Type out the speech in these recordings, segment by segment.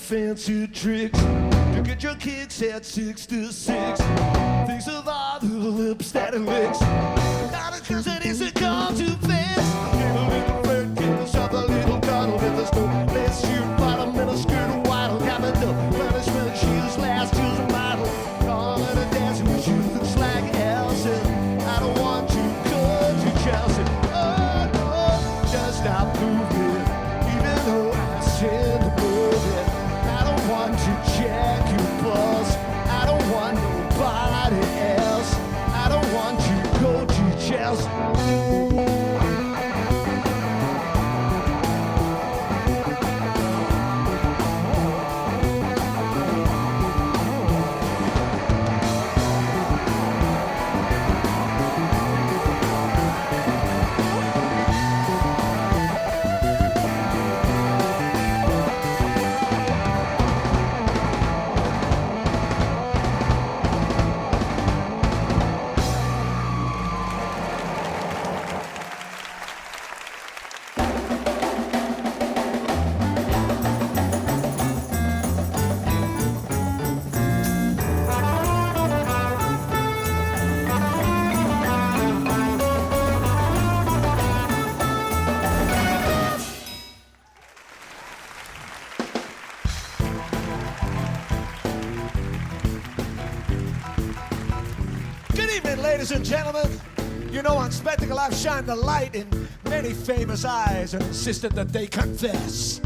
fancy tricks to get your kicks at 6 to 6. Things of all the lips that it licks. Not because it isn't gone too fast. Give a little flirt, give yourself a little cuddle. If there's no less shoe bottom and a skirt of white, got the punishment shoes last year's a model. All in a dancing with you looks like Elsa. I don't want you go to Chelsea. Oh no, just stop moving. Even though I said to move it, I don't want to check your pulse. I don't want nobody else. I don't want you to go to Chelsea. Ladies and gentlemen, you know on Spectacle I've shined the light in many famous eyes and insisted that they confess.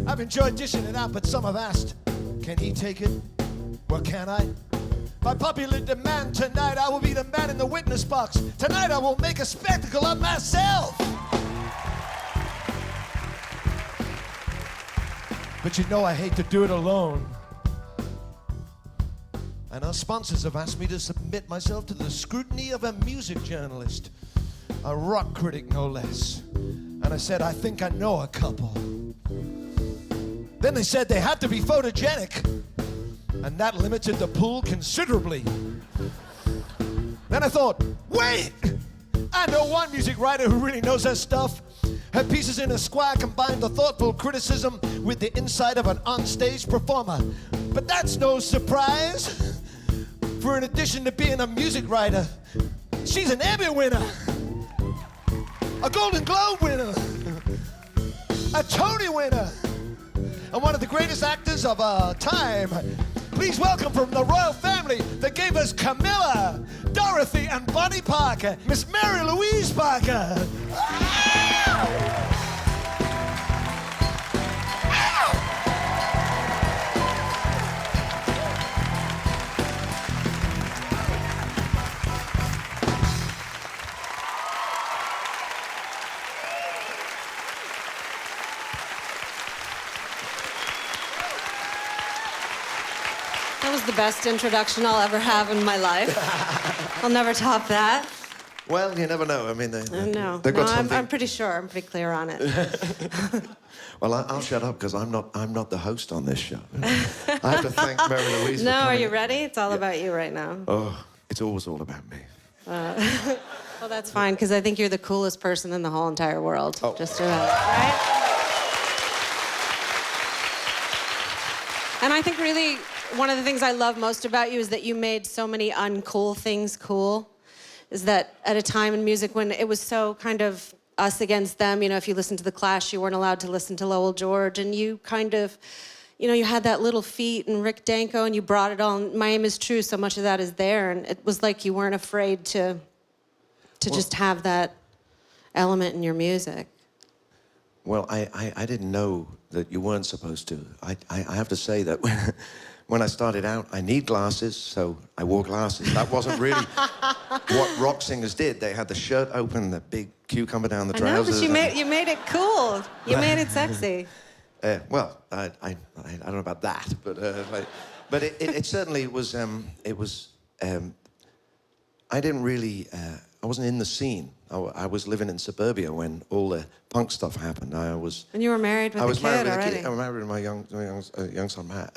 I've enjoyed dishing it out, but some have asked, can he take it? Well, can I? By popular demand tonight, I will be the man in the witness box. Tonight I will make a spectacle of myself. But you know I hate to do it alone. And our sponsors have asked me to submit myself to the scrutiny of a music journalist, a rock critic no less. And I said, I think I know a couple. Then they said they had to be photogenic, and that limited the pool considerably. Then I thought, wait! I know one music writer who really knows her stuff. Her pieces in Esquire combine the thoughtful criticism with the insight of an onstage performer. But that's no surprise. For in addition to being a music writer, she's an Emmy winner, a Golden Globe winner, a Tony winner, and one of the greatest actors of our time. Please welcome from the royal family that gave us Camilla, Dorothy, and Bunny Parker, Miss Mary Louise Parker. Ah! That was the best introduction I'll ever have in my life. I'll never top that. Well, you never know. I mean, they've got something. I'm pretty sure. I'm pretty clear on it. Well, I'll shut up because I'm not the host on this show. I have to thank Mary Louise. No, for are you ready? It's all about you right now. Oh, it's always all about me. Well, that's fine because I think you're the coolest person in the whole entire world. Oh. Just about, right? And I think really one of the things I love most about you is that you made so many uncool things cool. Is that at a time in music when it was so kind of us against them, you know, if you listened to The Clash, you weren't allowed to listen to Lowell George, and you kind of, you know, you had that Little Feat and Rick Danko, and you brought it all. My Aim Is True, so much of that is there, and it was like you weren't afraid to just have that element in your music. Well, I didn't know that you weren't supposed to. I have to say that when I started out, I need glasses, so I wore glasses. That wasn't really what rock singers did. They had the shirt open, the big cucumber down the trousers. I know, but you made it cool. You made it sexy. Well, I don't know about that, but it certainly was. I didn't really. I wasn't in the scene. I was living in suburbia when all the punk stuff happened. And you were married with a kid already. I was married with my young son Matt,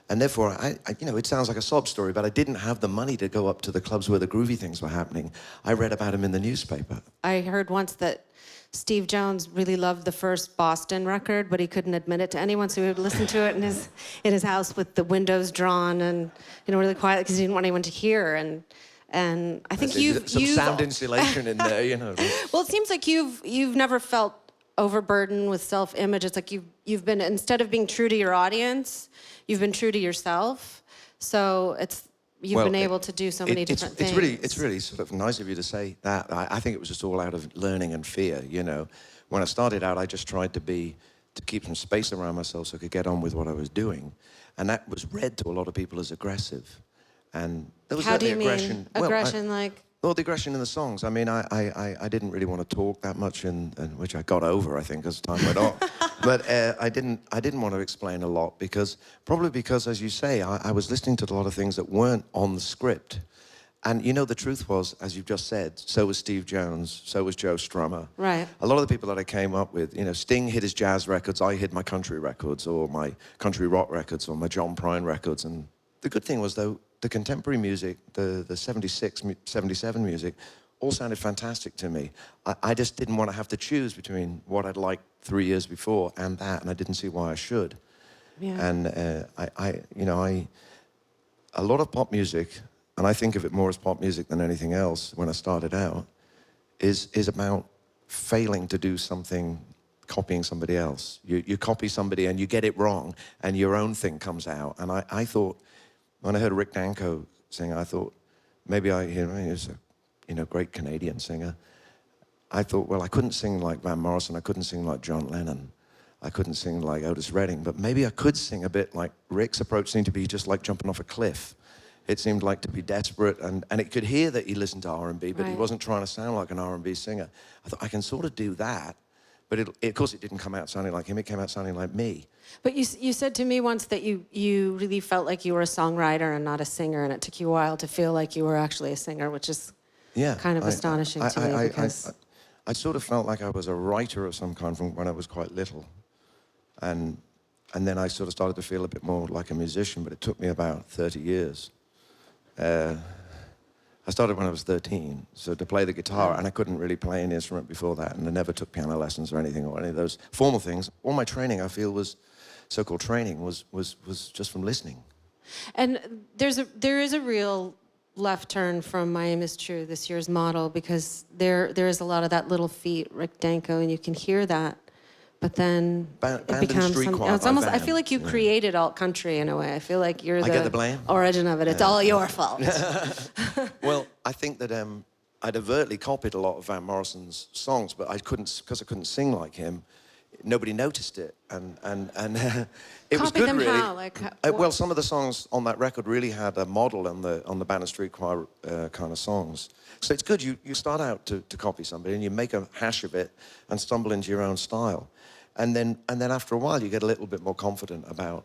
And therefore, you know, it sounds like a sob story, but I didn't have the money to go up to the clubs where the groovy things were happening. I read about them in the newspaper. I heard once that Steve Jones really loved the first Boston record, but he couldn't admit it to anyone, so he would listen to it in his house with the windows drawn and, you know, really quiet because he didn't want anyone to hear. And I think you've sound insulation in there, you know. Well, it seems like you've never felt overburdened with self-image. It's like you've been, instead of being true to your audience, you've been true to yourself. So you've been able to do so many different things. It's really sort of nice of you to say that. I think it was just all out of learning and fear, you know. When I started out, I just tried to keep some space around myself so I could get on with what I was doing. And that was read to a lot of people as aggressive. And there was How do you aggression. mean? Aggression, like? Well, the aggression in the songs. I mean, I didn't really want to talk that much, and which I got over, I think, as time went on. But I didn't want to explain a lot probably because, as you say, I was listening to a lot of things that weren't on the script. And, you know, the truth was, as you've just said, so was Steve Jones, so was Joe Strummer. Right. A lot of the people that I came up with, you know, Sting hid his jazz records, I hid my country records, or my country rock records, or my John Prine records. And the good thing was, though, the contemporary music, the 76, 77 music, all sounded fantastic to me. I just didn't want to have to choose between what I'd liked 3 years before and that, and I didn't see why I should. Yeah. And a lot of pop music, and I think of it more as pop music than anything else when I started out, is about failing to do something, copying somebody else. You copy somebody and you get it wrong, and your own thing comes out. And I thought, when I heard Rick Danko sing, I thought, maybe he's a great Canadian singer. I thought, well, I couldn't sing like Van Morrison, I couldn't sing like John Lennon, I couldn't sing like Otis Redding, but maybe I could sing a bit like Rick's approach seemed to be just like jumping off a cliff. It seemed like to be desperate, and it could hear that he listened to R&B, but he wasn't trying to sound like an R&B singer. I thought, I can sort of do that, but of course it didn't come out sounding like him, it came out sounding like me. But you said to me once that you really felt like you were a songwriter and not a singer, and it took you a while to feel like you were actually a singer, which is kind of astonishing to me because... I sort of felt like I was a writer of some kind from when I was quite little. And then I sort of started to feel a bit more like a musician, but it took me about 30 years. I started when I was 13, so to play the guitar, and I couldn't really play an instrument before that, and I never took piano lessons or anything, or any of those formal things. All my training, I feel, so-called training, was just from listening. And there is a real left turn from My Aim Is True, this year's model, because there is a lot of that little feet, Rick Danko, and you can hear that. But then it becomes it's almost. I feel like you created alt country in a way. I feel like you're get the blame. Origin of it. It's all your fault. Well, I think that I'd overtly copied a lot of Van Morrison's songs, but because I couldn't sing like him. Nobody noticed it, and it was good, them really. how? Like, well, some of the songs on that record really had a model on the Banner Street Choir kind of songs. So it's good. You start out to copy somebody, and you make a hash of it and stumble into your own style. And then after a while, you get a little bit more confident about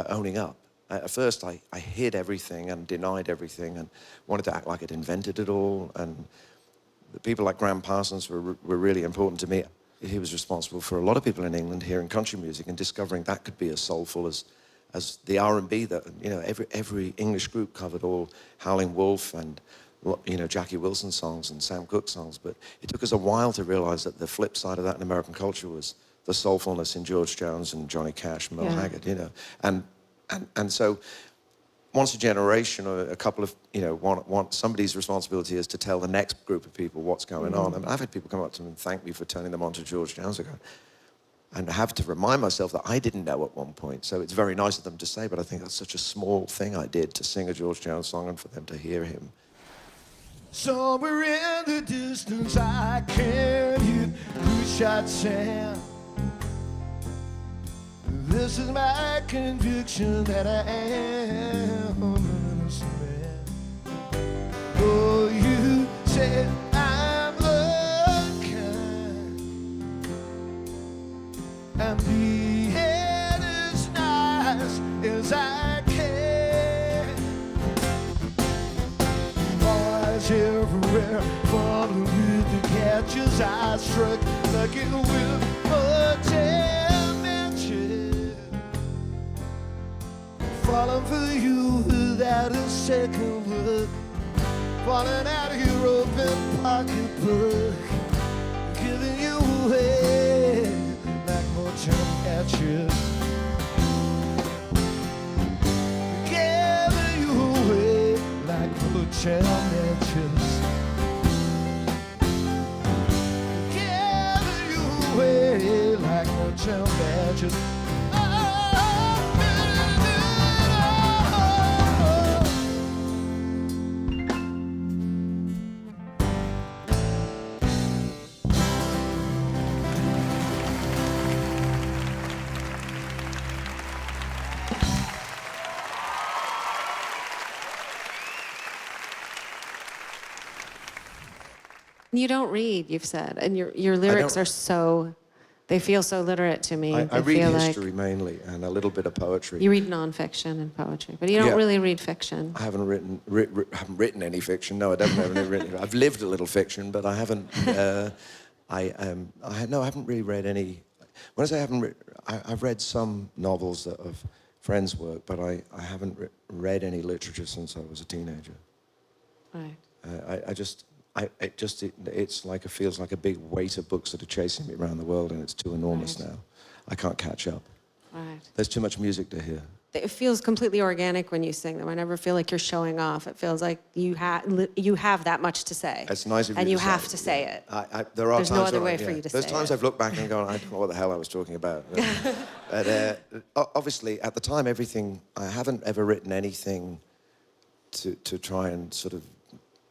owning up. At first, I hid everything and denied everything and wanted to act like I'd invented it all. And the people like Graham Parsons were really important to me. He was responsible for a lot of people in England hearing country music and discovering that could be as soulful as the R&B that, you know, every English group covered, all Howlin' Wolf and, you know, Jackie Wilson songs and Sam Cooke songs. But it took us a while to realize that the flip side of that in American culture was the soulfulness in George Jones and Johnny Cash and Merle Haggard, you know. And so once a generation or a couple of, you know, somebody's responsibility is to tell the next group of people what's going on. I mean, I've had people come up to me and thank me for turning them on to George Jones ago. And I have to remind myself that I didn't know at one point. So it's very nice of them to say, but I think that's such a small thing I did to sing a George Jones song and for them to hear him. Somewhere in the distance I can hear blue shot sound. This is my conviction that I am an innocent man. Oh, you said I'm unkind, and being as nice as I can. Boys everywhere, following with the catches I struck, looking with Motel. falling for you without a second word, falling out of your open pocketbook, giving you away like Motel matches, giving you away like Motel matches, giving you away like Motel matches. You don't read, you've said, and your lyrics are so, they feel so literate to me. I read history mainly and a little bit of poetry. You read nonfiction and poetry, but you don't really read fiction. I haven't written any fiction. No, I haven't written. I've lived a little fiction, but I haven't. I haven't really read any. When I say I haven't, I've read some novels of friends' work, but I haven't read any literature since I was a teenager. Right. It's like it feels like a big weight of books that are chasing me around the world, and it's too enormous now. I can't catch up. Right. There's too much music to hear. It feels completely organic when you sing them. I never feel like you're showing off. It feels like you have that much to say. It's nice of you and you to have say to say it. There are There's times no other way for you to say it. There's times I've looked back and gone, I don't know what the hell I was talking about. But obviously, at the time, I haven't ever written anything to try and sort of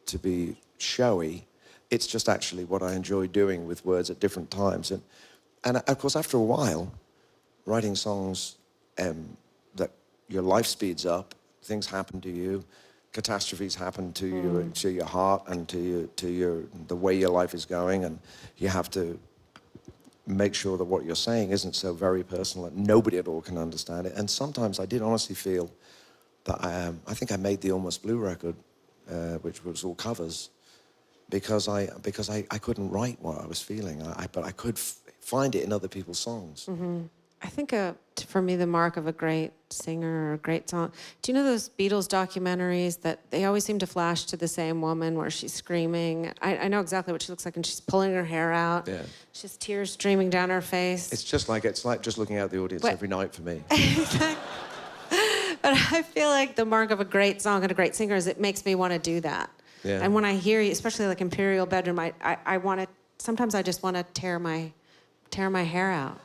to be showy. It's just actually what I enjoy doing with words at different times. And of course, after a while, writing songs that your life speeds up, things happen to you, catastrophes happen to your heart and to the way your life is going, and you have to make sure that what you're saying isn't so very personal that nobody at all can understand it. And sometimes I did honestly feel that I think I made the Almost Blue record, which was all covers, because I couldn't write what I was feeling, but I could find it in other people's songs. Mm-hmm. I think for me the mark of a great singer or a great song. Do you know those Beatles documentaries that they always seem to flash to the same woman where she's screaming? I know exactly what she looks like, and she's pulling her hair out. Yeah. She has tears streaming down her face. It's like just looking out the audience every night for me. But I feel like the mark of a great song and a great singer is it makes me want to do that. Yeah. And when I hear you, especially like Imperial Bedroom, I want to. Sometimes I just want to tear my hair out.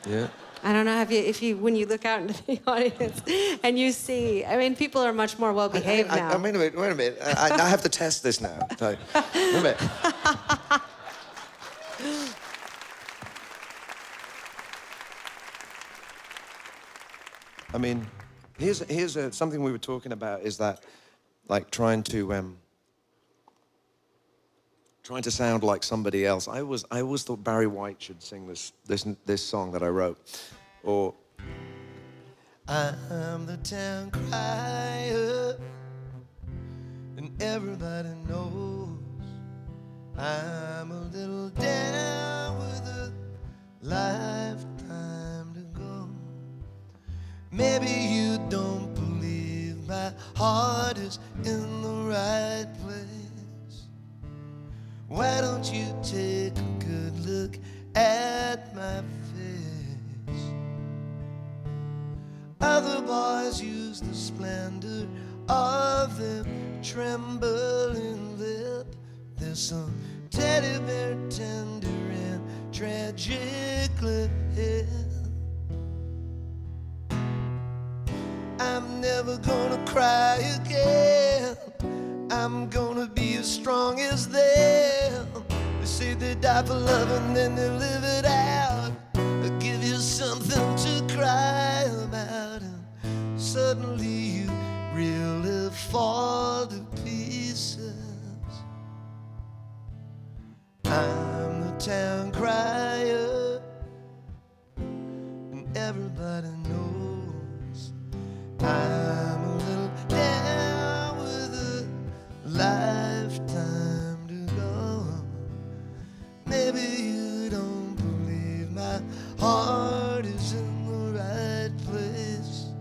Yeah. I don't know if you when you look out into the audience and you see. I mean, people are much more well behaved now. Wait a minute. I have to test this now. So, wait a minute. I mean, here's something we were talking about is that, like, trying to sound like somebody else. I always thought Barry White should sing this song that I wrote, or I'm the town crier, and everybody knows I'm a little down with a lifetime to go. Maybe you don't believe my heart is in the right place. Why don't you take a good look at my face? Other boys use the splendor of their trembling lip. There's some teddy bear tender and tragically ill. I'm never gonna cry again. I'm gonna be as strong as them. They say they die for love and then they live it out. I give you something to cry about, and suddenly you really fall to pieces. I'm the town crier, and everybody knows I'm a little down with a lifetime to go. Maybe you don't believe my heart is in the right place.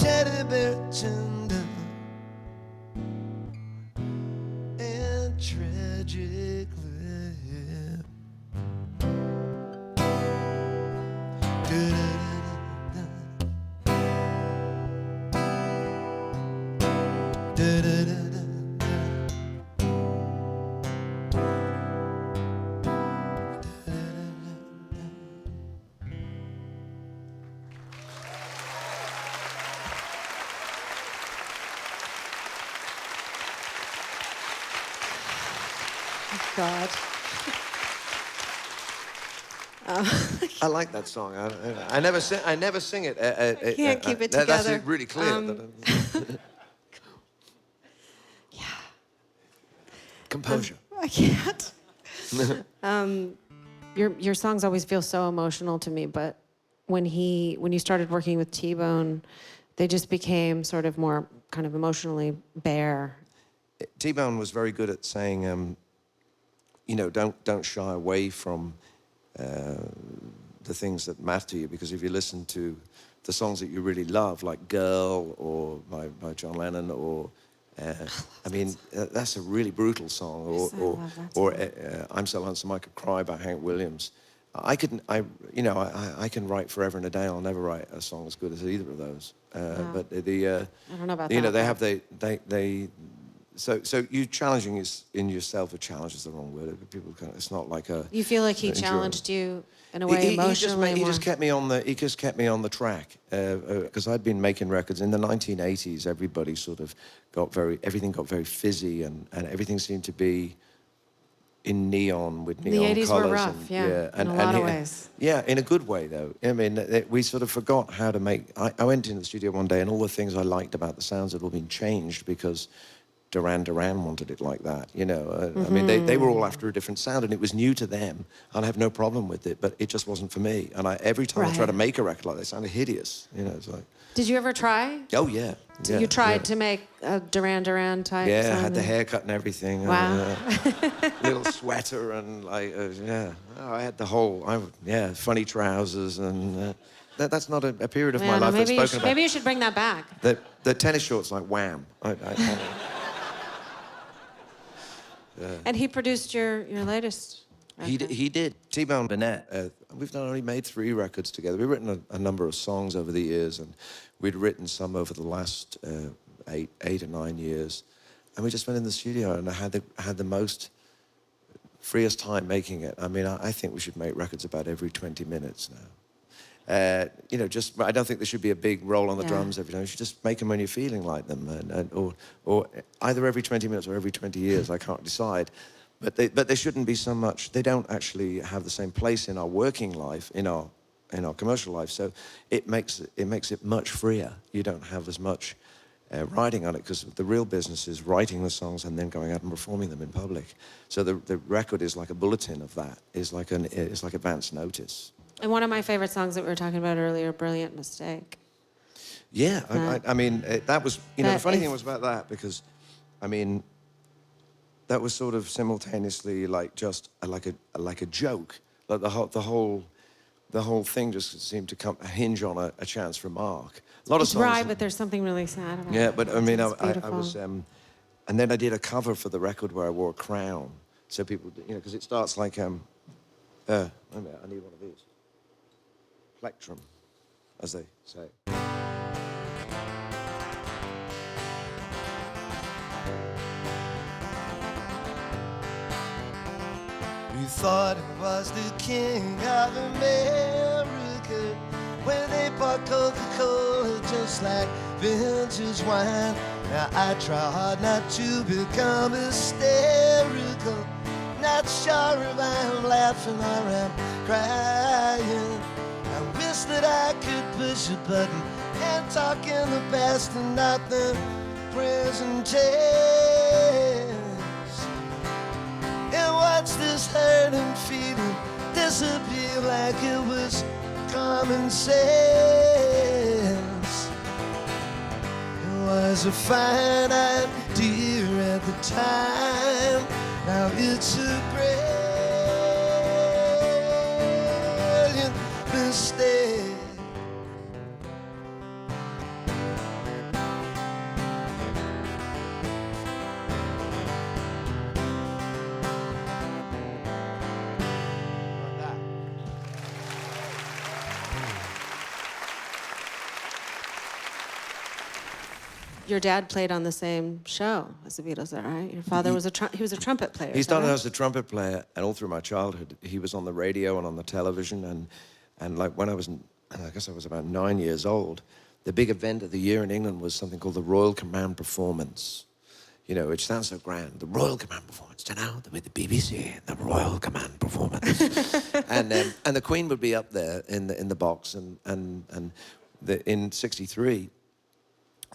teddy bear tender and tragically. God. I like that song. I never sing. I never sing it. I can't keep it That's together. really clear. Yeah. Composure. I can't. Your songs always feel so emotional to me, but when you started working with T-Bone, they just became sort of more kind of emotionally bare. T-Bone was very good at saying, don't shy away from the things that matter to you, because if you listen to the songs that you really love, like Girl or by John Lennon, or that's a really brutal song, or I'm So Lonesome I Could Cry by Hank Williams. I can write forever and a day. I'll never write a song as good as either of those. Wow. But I don't know about that. So you challenging in yourself. A challenge is the wrong word. People it's not like a. You feel like he challenged you in a way emotionally. He just kept me on the track, because I'd been making records in the 1980s. Everybody sort of everything got very fizzy, and everything seemed to be in neon with neon the 80s colors. Were rough, and, in a lot of ways. Yeah, in a good way, though. I mean, we sort of forgot how to make. I went into the studio one day, and all the things I liked about the sounds had all been changed because Duran Duran wanted it like that, I mean, they were all after a different sound, and it was new to them, and I have no problem with it, but it just wasn't for me. And every time I tried to make a record like that, it sounded hideous, It's like... Did you ever try? Oh, yeah. So you tried to make a Duran Duran type sound? sound? I had the haircut and everything. Wow. Little sweater and, I had the whole, funny trousers, and... That's not a period of my life that's spoken about. Maybe you should bring that back. The tennis shorts like Wham. And he produced your latest record. He did. T-Bone Burnett. We've not only made 3 records together. We've written a number of songs over the years, and we'd written some over the last 8 or 9 years. And we just went in the studio, and I had the most freest time making it. I mean, I think we should make records about every 20 minutes now. I don't think there should be a big roll on the drums every time. You should just make them when you're feeling like them, or either every 20 minutes or every 20 years. I can't decide, but they shouldn't be so much. They don't actually have the same place in our working life, in our commercial life. So it makes it much freer. You don't have as much writing on it, because the real business is writing the songs and then going out and performing them in public. So the record is like a bulletin of that. It's like advance notice. And one of my favorite songs that we were talking about earlier, Brilliant Mistake. Yeah, I mean, that was, the funny thing was about that, because, I mean, that was sort of simultaneously like just like a joke. Like the whole thing just seemed to hinge on a chance remark. A lot of songs. Right, but there's something really sad about it. Yeah, but I mean, I beautiful. was, and then I did a cover for the record where I wore a crown, so people, because it starts like, wait a minute, I need one of these. Plectrum, as they say. You thought it was the king of America, where they bought Coca-Cola just like vintage wine. Now I try hard not to become hysterical, not sure if I'm laughing or I'm crying. I wish that I could push a button and talk in the past and not the present tense, and watch this hurt and feeling disappear like it was common sense. It was a fine idea at the time, now it's a brilliant mistake. your dad played on the same show as the Beatles, is that right? Your father was he was a trumpet player. He started right? as a trumpet player, and all through my childhood, he was on the radio and on the television, and like when I guess I was about 9 years old, the big event of the year in England was something called the Royal Command Performance. You know, which sounds so grand. The Royal Command Performance. Tonight with the BBC, the Royal Command Performance. and the Queen would be up there in the box, and in '63,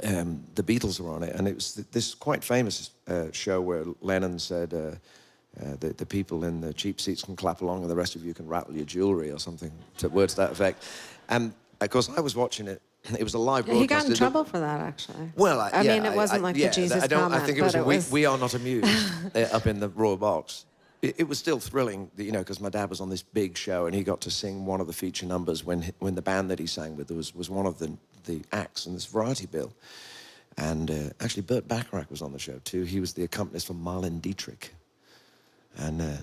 the Beatles were on it, and it was this quite famous show where Lennon said, the people in the cheap seats can clap along, and the rest of you can rattle your jewelry or something, words to that effect. And of course, I was watching it. It was a live broadcast. He got in trouble for that, actually. Well, I mean, it wasn't like the Jesus comment. I think it was we are not amused up in the Royal Box. It was still thrilling, you know, because my dad was on this big show and he got to sing one of the feature numbers when the band that he sang with was one of the acts in this variety bill. And actually, Burt Bacharach was on the show too. He was the accompanist for Marlene Dietrich. And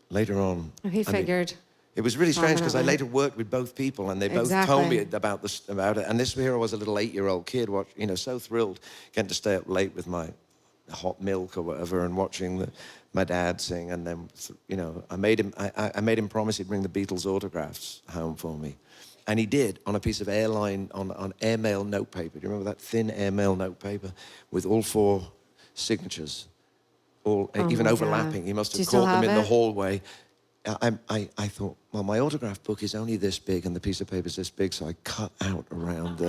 later on... He figured... It was really strange because I later worked with both people and they both told me about it. And this here I was a little 8-year-old kid, so thrilled getting to stay up late with my hot milk or whatever and watching my dad sing. And then, you know, I made him promise he'd bring the Beatles autographs home for me. And he did, on a piece of on airmail notepaper. Do you remember that thin airmail notepaper with all 4 signatures, even overlapping? God. He must have caught them in the hallway. I thought, well, my autograph book is only this big and the piece of paper is this big, so I cut out around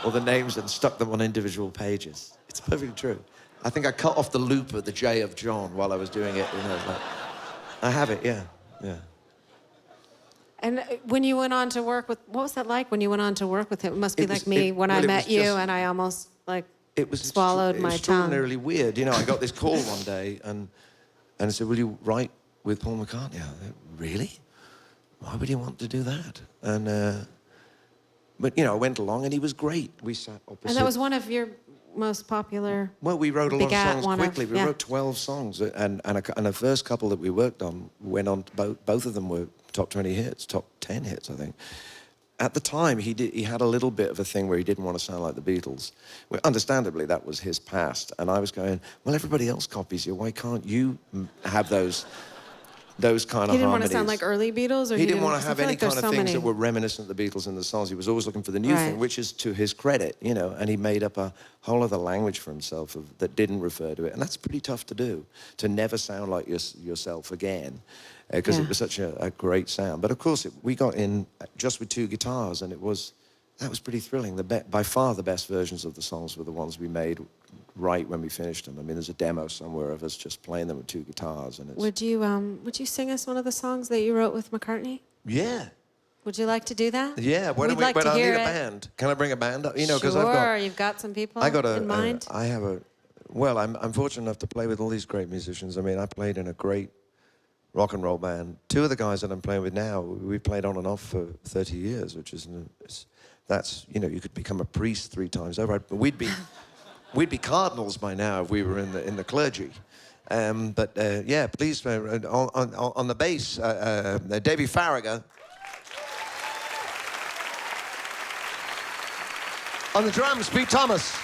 all the names and stuck them on individual pages. It's perfectly true. I think I cut off the loop of the J of John while I was doing it. You know, I have it, yeah. And when you went on to work with, what was that like when you went on to work with him? It must be like me when I met you and I almost swallowed my tongue. Extraordinarily weird. You know, I got this call one day and I said, will you write with Paul McCartney? I thought, really? Why would he want to do that? And but you know, I went along and he was great. We sat opposite. And that was one of your most popular. Well, we wrote a lot of songs quickly. We yeah. wrote 12 songs, and the first couple that we worked on went on. Both of them were top 20 hits, top 10 hits, I think. At the time, he had a little bit of a thing where he didn't want to sound like the Beatles. Well, understandably, that was his past. And I was going, well, everybody else copies you. Why can't you have those kind of harmonies? He didn't want to sound like early Beatles? Or he didn't want to have any like kind of things that were reminiscent of the Beatles in the songs. He was always looking for the new thing, which is to his credit, you know, and he made up a whole other language for himself that didn't refer to it. And that's pretty tough to do, to never sound like yourself again, because it was such a great sound. But of course, we got in just with 2 guitars, and that was pretty thrilling. By far the best versions of the songs were the ones we made right when we finished them. I mean, there's a demo somewhere of us just playing them with 2 guitars, and it's... Would you sing us one of the songs that you wrote with McCartney? Yeah. Would you like to do that? Yeah. When I need a band. Can I bring a band up? You know, because you've got some people in mind. I'm fortunate enough to play with all these great musicians. I mean, I played in a great rock and roll band. 2 of the guys that I'm playing with now, we played on and off for 30 years, which is that's, you know, you could become a priest 3 times over. We'd be cardinals by now if we were in the clergy. Yeah, please, on the bass, Davey Farragher. On the drums, Pete Thomas.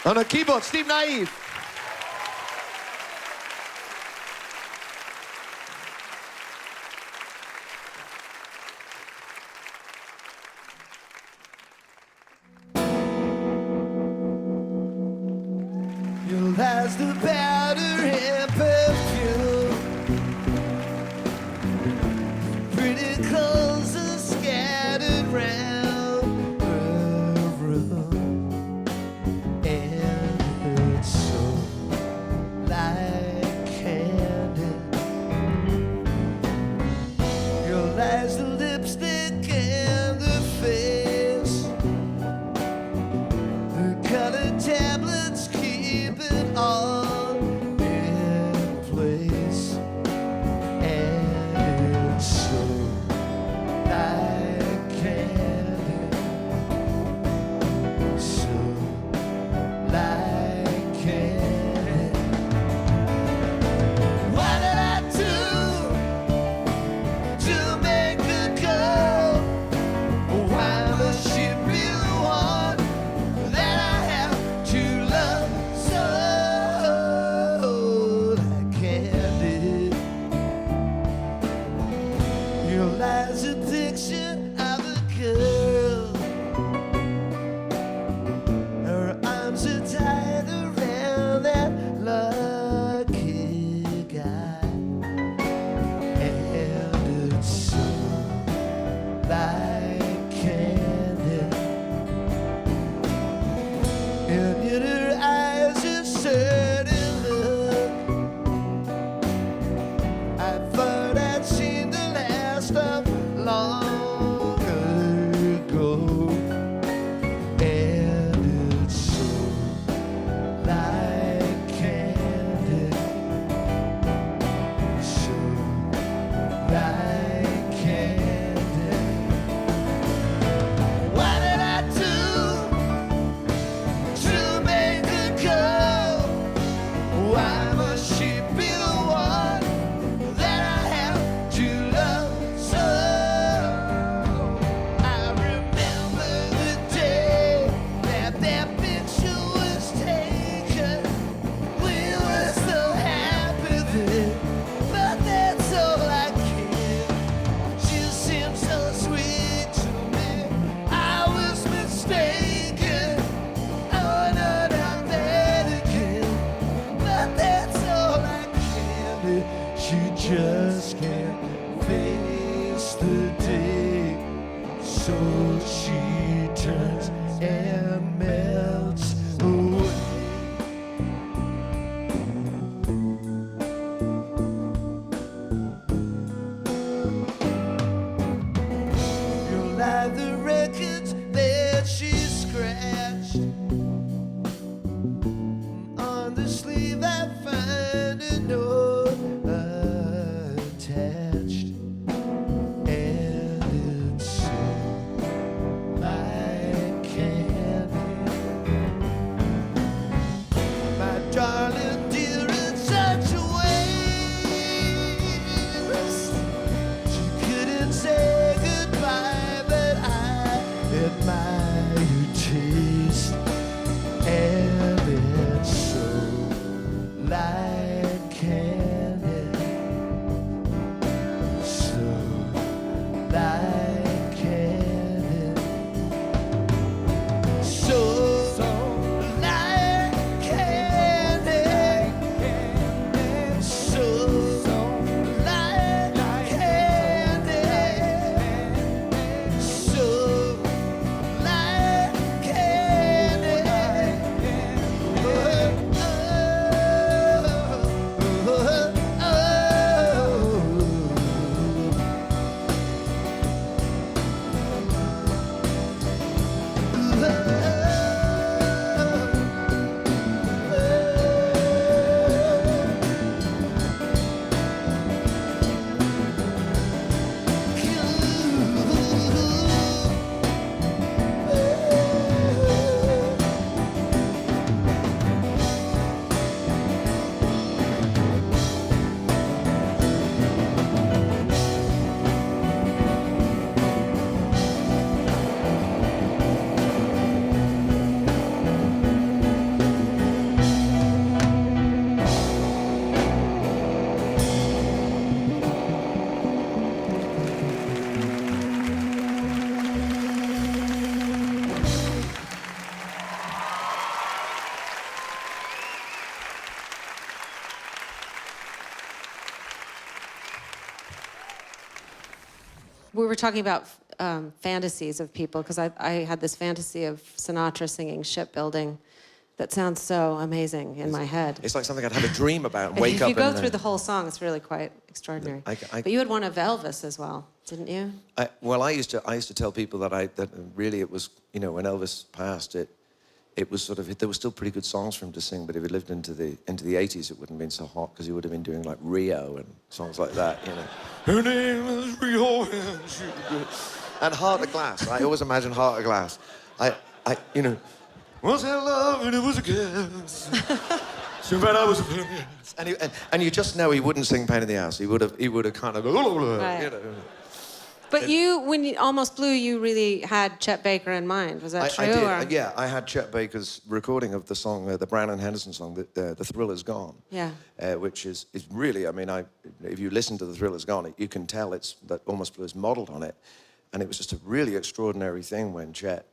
On the keyboard, Steve Naive. You'll as the powder and perfume, pretty clothes are scattered round the room, and it's so like candy. You'll as the lipstick and the face, the colored tablets keep it all in place, and it's so like candy. So she turns and melts away. You'll like the records that she scratched. On the sleeve I find a note attached. And it's so like candy. My darling dear, it's such a waste. She couldn't say goodbye, but I admire your taste. And it's so like candy. So like candy. So like candy. So like candy. So like candy. We were talking about fantasies of people, because I had this fantasy of Sinatra singing Shipbuilding that sounds so amazing in my head. It's like something I'd have a dream about and wake If up you go and... through the whole song, it's really quite extraordinary. But you had one of Elvis as well, didn't you? Well, I used to tell people that really it was, you know, when Elvis passed, it was sort of, there were still pretty good songs for him to sing, but if he lived into the 80s, it wouldn't have been so hot, because he would have been doing like Rio and songs like that, you know. Her name is Rio and Heart of Glass. I always imagine Heart of Glass. You know, once had love and it was a gas. So bad I was a pain in the ass. And you just know he wouldn't sing Pain in the Ass. He would have kind of, Right. you know. But you, when you Almost Blue, you really had Chet Baker in mind. Was that true? I did. Or? Yeah, I had Chet Baker's recording of the song, the Brown and Henderson song, The Thrill Is Gone. Yeah. Which is really, I mean, if you listen to The Thrill Is Gone, you can tell that Almost Blue is modeled on it. And it was just a really extraordinary thing when Chet,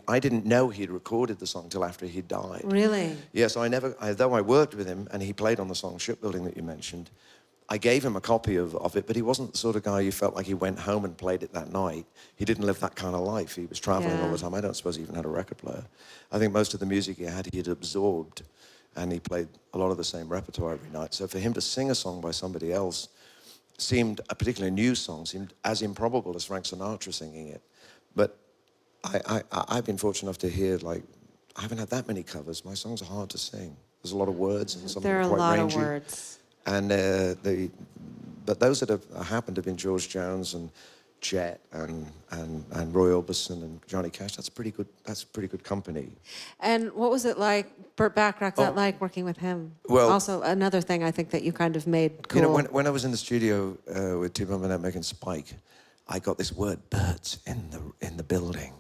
I didn't know he'd recorded the song till after he died. Really? Yeah, so though I worked with him and he played on the song Shipbuilding that you mentioned, I gave him a copy of it, but he wasn't the sort of guy you felt like he went home and played it that night. He didn't live that kind of life. He was traveling all the time. I don't suppose he even had a record player. I think most of the music he had absorbed, and he played a lot of the same repertoire every night. So for him to sing a song by somebody else seemed, a particularly new song, seemed as improbable as Frank Sinatra singing it. But I've been fortunate enough to hear, like, I haven't had that many covers. My songs are hard to sing. There's a lot of words and some of them are quite rangy. There are a lot of words. And but those that have happened have been George Jones and Chet and Roy Orbison and Johnny Cash. That's pretty good. That's pretty good company. And what was it like, Burt Bacharach's that like working with him? Well, also another thing I think that you kind of made cool. You know, when I was in the studio with T-Bone Burnett making Spike, I got this word "Burt" in the building,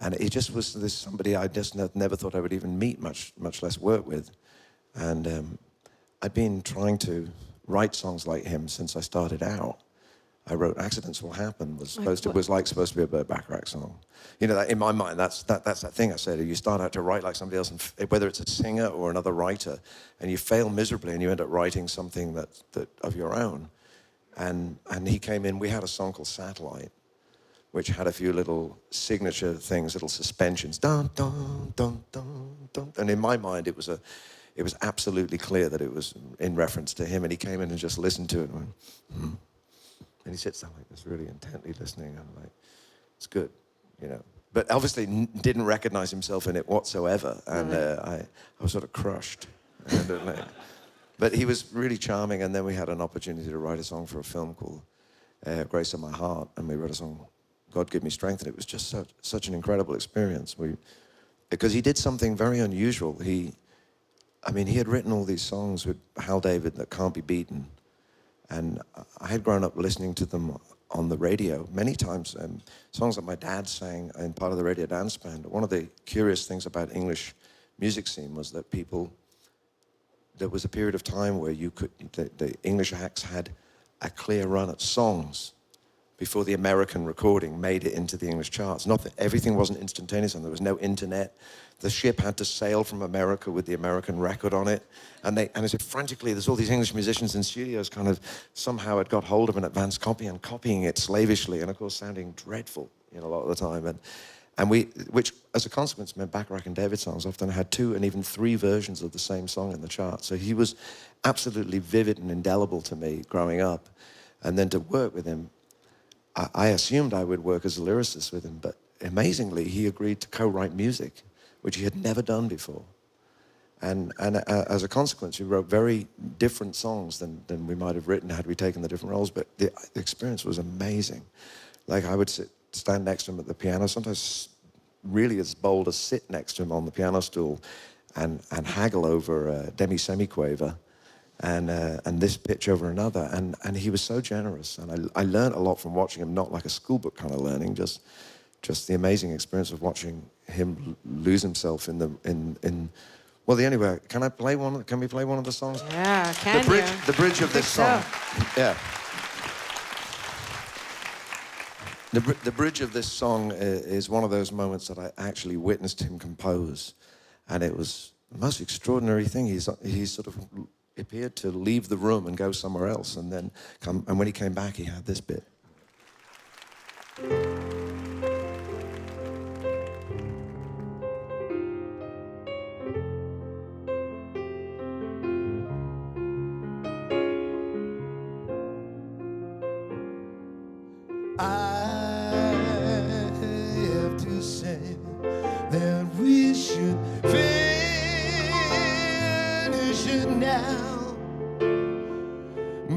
and it just was this somebody I just never thought I would even meet, much less work with, and. I've been trying to write songs like him since I started out. I wrote "Accidents Will Happen" was supposed to be a Burt Bacharach song. You know, that, in my mind, that's that thing I said. You start out to write like somebody else, and whether it's a singer or another writer, and you fail miserably, and you end up writing something that of your own. And he came in. We had a song called "Satellite," which had a few little signature things, little suspensions, dun dun dun dun dun. And in my mind, it was absolutely clear that it was in reference to him. And he came in and just listened to it and went, hmm. And he sits there like this, really intently listening. And I'm like, it's good, you know. But obviously didn't recognize himself in it whatsoever. And I was sort of crushed. But he was really charming. And then we had an opportunity to write a song for a film called Grace of My Heart. And we wrote a song, God Give Me Strength. And it was just such an incredible experience. Because he did something very unusual. He had written all these songs with Hal David that can't be beaten. And I had grown up listening to them on the radio many times, songs that my dad sang in part of the radio dance band. One of the curious things about English music scene was that there was a period of time where the English acts had a clear run at songs before the American recording made it into the English charts. Not that everything wasn't instantaneous and there was no internet. The ship had to sail from America with the American record on it. And they said frantically, there's all these English musicians in studios kind of somehow had got hold of an advanced copy and copying it slavishly and of course sounding dreadful, you know, a lot of the time. Which as a consequence meant Bacharach and David songs often had 2 and even 3 versions of the same song in the chart. So he was absolutely vivid and indelible to me growing up. And then to work with him, I assumed I would work as a lyricist with him, but amazingly, he agreed to co-write music, which he had never done before. And as a consequence, we wrote very different songs than we might have written had we taken the different roles, but the experience was amazing. Like I would stand next to him at the piano, sometimes really as bold as sit next to him on the piano stool and haggle over a demi-semiquaver. And this pitch over another, and he was so generous, and I learned a lot from watching him, not like a schoolbook kind of learning, just the amazing experience of watching him lose himself in. Well, anyway, can we play one of the songs? Yeah, The bridge of this song. Yeah. The bridge of this song is one of those moments that I actually witnessed him compose, and it was the most extraordinary thing. He's sort of appeared to leave the room and go somewhere else, and then and when he came back, he had this bit. I have to say that we should finish it now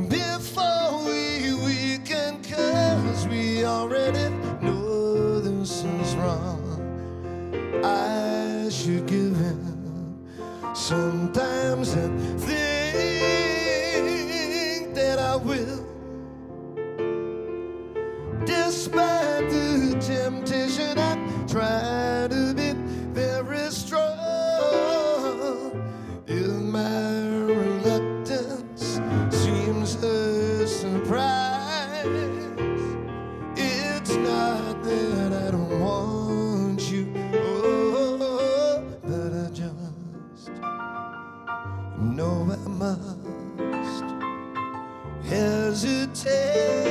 before we weaken, 'cause we already know this is wrong. I should give in sometimes and think that I will, despite the temptation. I try to be very strong. If my reluctance seems a surprise, it's not that I don't want you, oh, but I just know I must hesitate.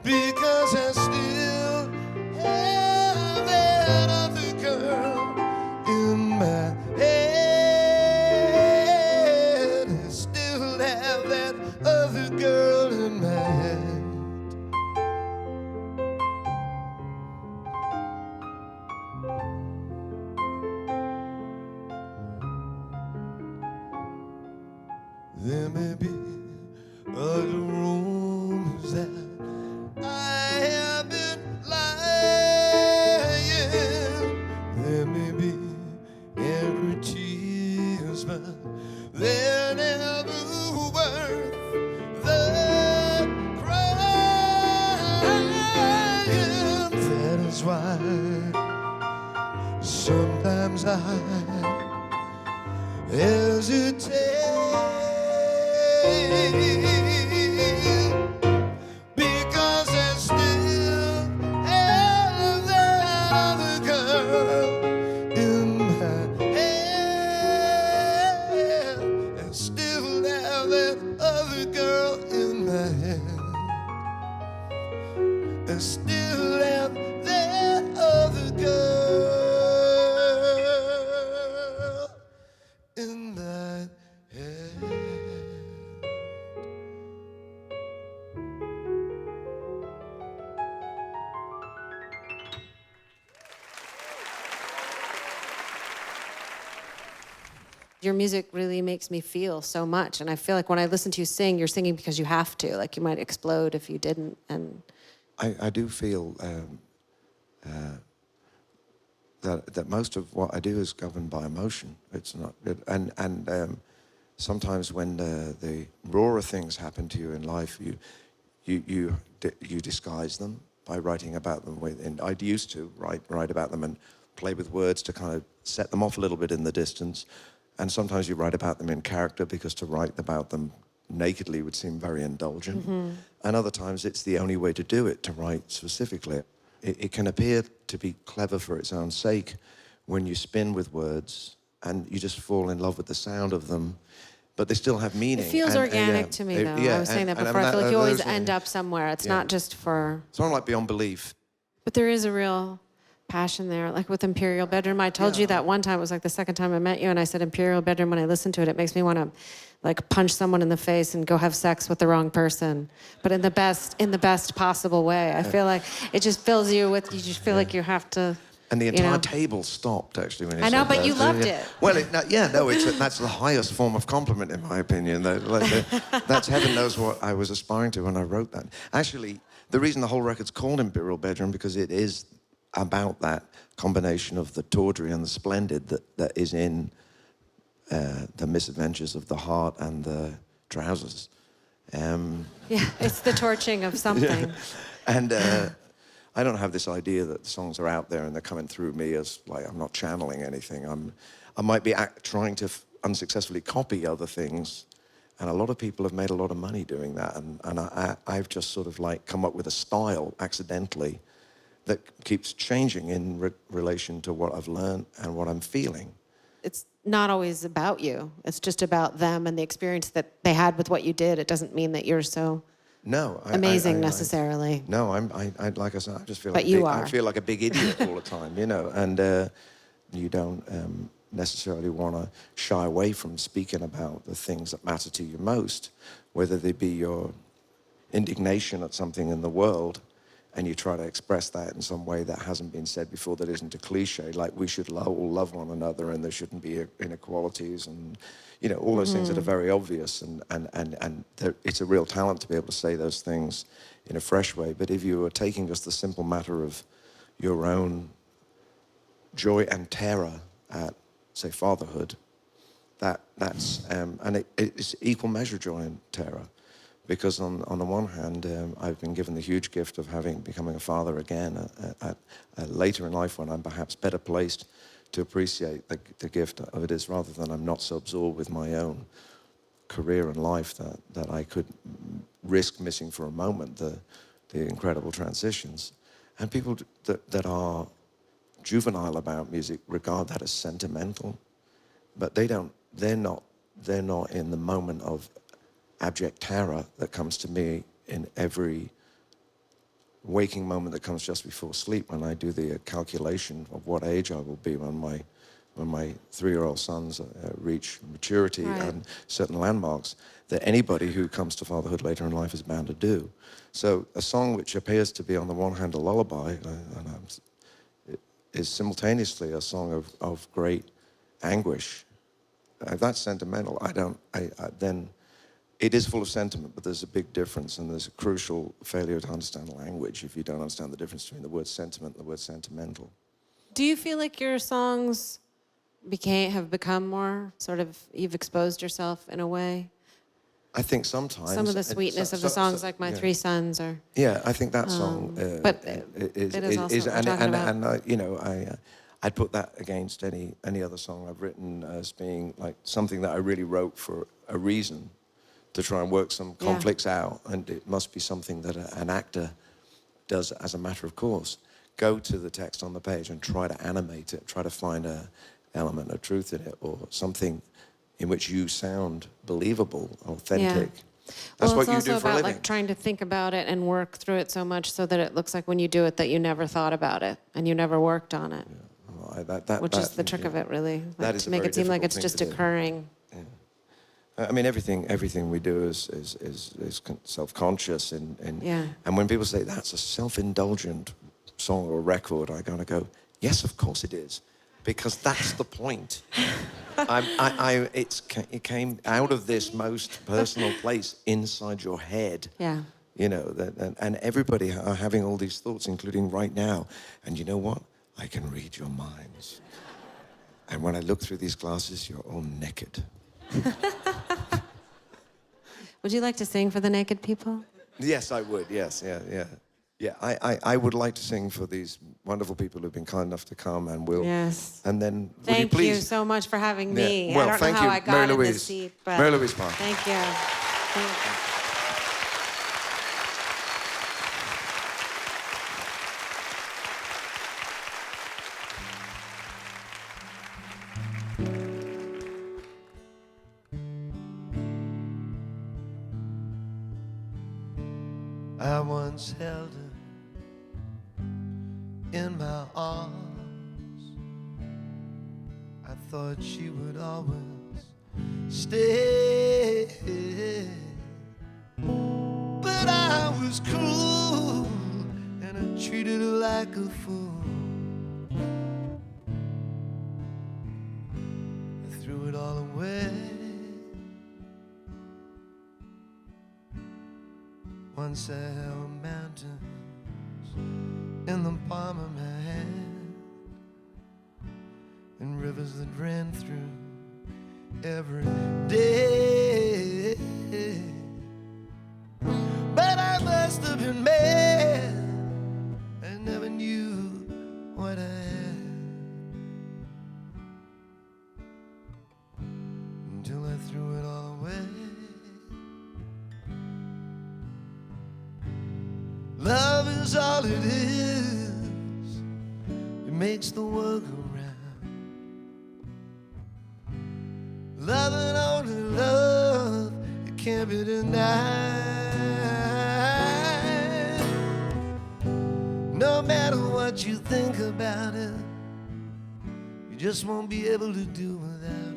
Because I still have that other girl in my head. I still have that other girl in my head. There may be other rooms that I have been lying. There may be angry tears, but they're never worth the crying. That is why sometimes I hesitate. Because I still have that other girl in my head. I still have that other girl in my head. and still am that other girl in my head. Your music really makes me feel so much, and I feel like when I listen to you sing, you're singing because you have to. Like you might explode if you didn't. And I do feel that most of what I do is governed by emotion. It's not, and sometimes when the rawer things happen to you in life, you disguise them by writing about them. And I used to write about them and play with words to kind of set them off a little bit in the distance. And sometimes you write about them in character because to write about them nakedly would seem very indulgent. Mm-hmm. And other times it's the only way to do it, to write specifically. It can appear to be clever for its own sake when you spin with words and you just fall in love with the sound of them, but they still have meaning. it feels organic to me, though. I was saying that before. I feel like you always end up somewhere. It's not just for... It's not like beyond belief. But there is a real passion there. Like with Imperial Bedroom, I told you that one time, it was like the second time I met you, and I said Imperial Bedroom, when I listen to it, it makes me want to like punch someone in the face and go have sex with the wrong person, but in the best possible way. I feel like it just fills you with, you just feel like you have to. And the entire table stopped, actually, when you said I know, but that. you loved it. Well, that's the highest form of compliment, in my opinion. That's heaven knows what I was aspiring to when I wrote that. Actually, the reason the whole record's called Imperial Bedroom, because it is about that combination of the tawdry and the splendid that is in the misadventures of the heart and the trousers. Yeah, it's the torching of something. Yeah. And I don't have this idea that the songs are out there and they're coming through me as like I'm not channeling anything. I might be trying to unsuccessfully copy other things, and a lot of people have made a lot of money doing that. And I've just sort of like come up with a style accidentally that keeps changing in relation to what I've learned and what I'm feeling. It's not always about you. It's just about them and the experience that they had with what you did. It doesn't mean that you're so amazing necessarily. No, I like I said, I just feel but like I feel like a big idiot all the time, you know. And you don't necessarily want to shy away from speaking about the things that matter to you most, whether they be your indignation at something in the world, and you try to express that in some way that hasn't been said before, that isn't a cliche, like we should all love one another and there shouldn't be inequalities and, you know, all those things that are very obvious, and it's a real talent to be able to say those things in a fresh way. But if you are taking just the simple matter of your own joy and terror at, say, fatherhood, that's and it's equal measure joy and terror. Because on the one hand, I've been given the huge gift of becoming a father again at later in life when I'm perhaps better placed to appreciate the gift of it is, rather than I'm not so absorbed with my own career and life that I could risk missing for a moment the incredible transitions. And people that are juvenile about music regard that as sentimental, but they're not in the moment of abject terror that comes to me in every waking moment that comes just before sleep, when I do the calculation of what age I will be when my 3-year-old sons reach maturity and certain landmarks that anybody who comes to fatherhood later in life is bound to do. So a song which appears to be on the one hand a lullaby is simultaneously a song of great anguish. If that's sentimental, then it is full of sentiment, but there's a big difference, and there's a crucial failure to understand language if you don't understand the difference between the word sentiment and the word sentimental. Do you feel like your songs have become more sort of, you've exposed yourself in a way? I think sometimes. Some of the sweetness of the songs, like My Three Sons, or... Yeah, I think that song but it is also what we're talking about. And you know, I'd put that against any other song I've written as being like something that I really wrote for a reason, to try and work some conflicts out, and it must be something that an actor does as a matter of course. Go to the text on the page and try to animate it, try to find an element of truth in it, or something in which you sound believable, authentic. Yeah. That's well, what you it's do also for a about living. like trying to think about it and work through it so much so that it looks like when you do it that you never thought about it and you never worked on it. Which is the trick of it, really. Like, That is to a make very it seem like difficult it's thing just to do. occurring. I mean, everything we do is self-conscious, and Yeah. and when people say that's a self-indulgent song or record, I gotta go, yes, of course it is, because that's the point. It came out of this most personal place inside your head. Yeah. You know, and everybody are having all these thoughts, including right now. And you know what? I can read your minds. And when I look through these glasses, you're all naked. Would you like to sing for the naked people? Yes, I would. Yes, yeah. I would like to sing for these wonderful people who've been kind enough to come, and will. Yes. And then, would Thank you please? you so much for having me. Yeah. Well, I don't thank know how you, I got Mary in this Louise. seat, but Mary Louise Parker. thank you. Thank you. I once held her in my arms. I thought she would always stay, but I was cruel and I treated her like a fool. I threw it all away. Once I held mountains in the palm of my hand, and rivers that ran through every day. But I must have been mad, I never knew what I had until I threw it all away. Love is all it is. It makes the world go round. Love and only love, it can't be denied. No matter what you think about it, you just won't be able to do without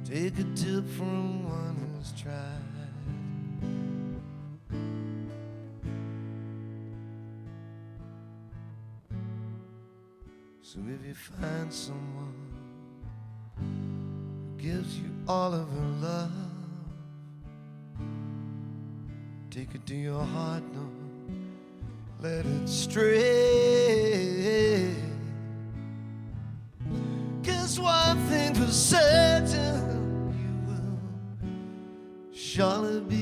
it. Take a tip from one who's tried. So if you find someone who gives you all of her love, take it to your heart, don't let it stray. 'Cause one thing for certain, you will surely be